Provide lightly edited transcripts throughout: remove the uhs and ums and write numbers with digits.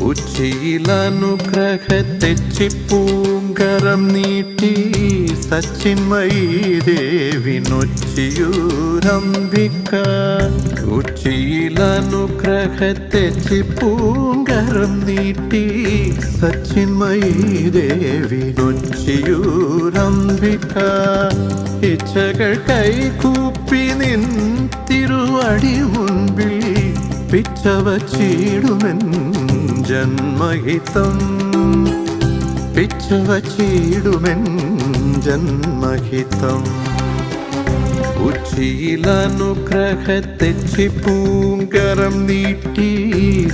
ഉച്ചിയിലനുഗ്രഹത്തെച്ചിപ്പൂങ്കരം നീട്ടി സച്ചിന്മയീ ദേവി നൊച്ചിയൂരംബിക. ഉച്ചിയിലനുഗ്രഹത്തെച്ചിപ്പൂങ്കരം നീട്ടി സച്ചിന്മയീ ദേവി നൊച്ചിയൂരംബിക. ഇച്ഛകൾ കൈകൂപ്പി നിൻ തിരുവടി മുൻപിൽ പിച്ചവച്ചിടുമെൻ ജന്മഹിതം. പിച്ചവച്ചിടുമെൻ ജന്മഹിതം. ഉച്ചിയിലനുഗ്രഹത്തെച്ചിപ്പൂങ്കരം നീട്ടി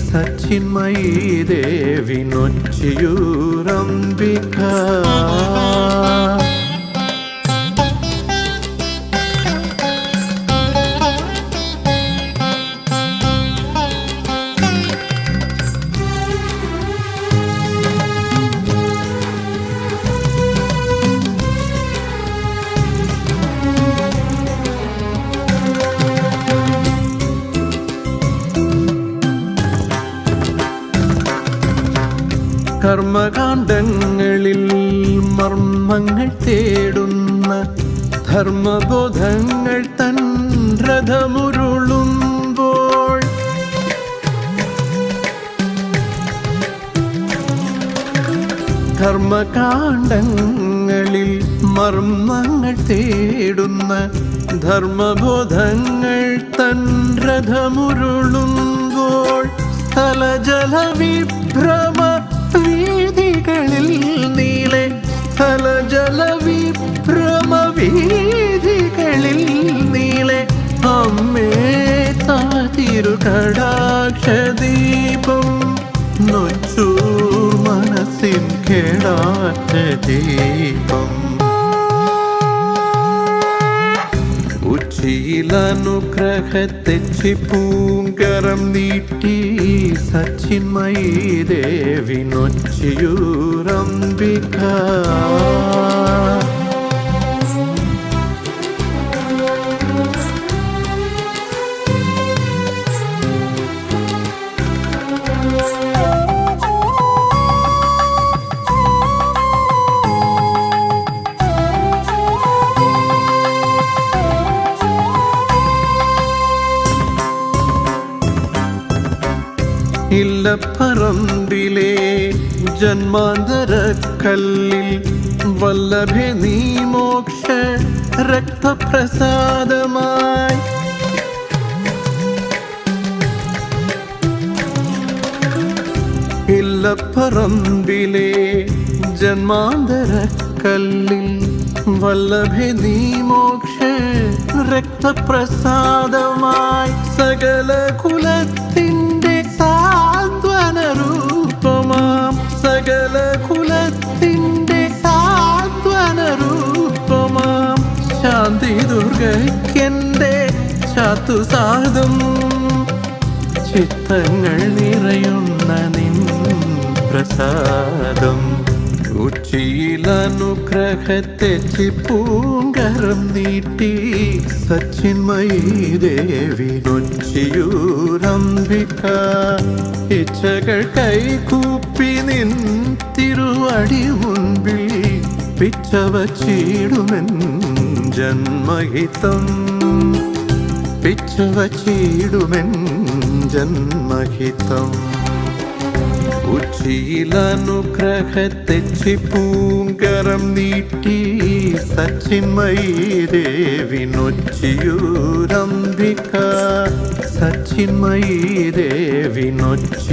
സച്ചിന്മയീ ദേവി നൊച്ചിയൂരംബിക. കർമ്മകാണ്ഡങ്ങളിൽ മർമ്മങ്ങൾ തേടുന്ന ധർമ്മബോധങ്ങൾ തൻ രഥമുരുളുമ്പോൾ കർമ്മകാണ്ഡങ്ങളിൽ മർമ്മങ്ങൾ തേടുന്ന ധർമ്മബോധങ്ങൾ തൻ രഥമുരുളുമ്പോൾ സ്ഥലജല വിഭ്രമ വീഥികളിൽ നീളെ സ്ഥലജല വിഭ്രമ വീഥികളിൽ നീളെ അമ്മേ താതിരുകടാക്ഷദീപം നൊച്ചൂർ മനസ്സിൻ കേടാറ്റ ദീപം. ഉച്ചിയിലനുഗ്രഹത്തെച്ചിപ്പൂങ്കരം നീട്ടി സച്ചിന്മയീ ദേവി നൊച്ചിയൂരംബിക. ഇല്ലപ്പറമ്പിലെ ജന്മാന്തരക്കല്ലിൽ വല്ലഭേ നീ മോക്ഷ രക്തപ്രസാദമായി. ഇല്ലപ്പറമ്പിലെ ജന്മാന്തരക്കല്ലിൽ വല്ലഭേ നീ മോക്ഷ രക്തപ്രസാദമായി. സകല കുലത്തിൻ്റെ സാന്ത്വനരൂപമാം സകല കുലത്തിൻ്റെ സാന്ത്വനരൂപമാം ശാന്തി ദുർഗയ്ക്കെൻ്റെ ചാത്തുസാദം. ചിത്തങ്ങൾ നിറയുന്ന നിൻ പ്രസാദം. ഉച്ചിയിലനുഗ്രഹത്തെച്ചിപ്പൂങ്കരം നീട്ടി സച്ചിന്മയീ ദേവി നൊച്ചിയൂരംബിക. ഇച്ഛകൾ കൈകൂപ്പി നിൻ തിരുവടി മുൻപിൽ പിച്ചവച്ചിടുമെൻ ജന്മഹിതം. പിച്ചവച്ചിടുമെൻ ജന്മഹിതം. ഉച്ചിയിലനുഗ്രഹത്തെച്ചിപ്പൂങ്കരം നീട്ടി സച്ചിന്മയീ ദേവി നൊച്ചിയൂരംബിക. സച്ചിന്മയീ ദേവി നൊച്ചിയൂരംബിക.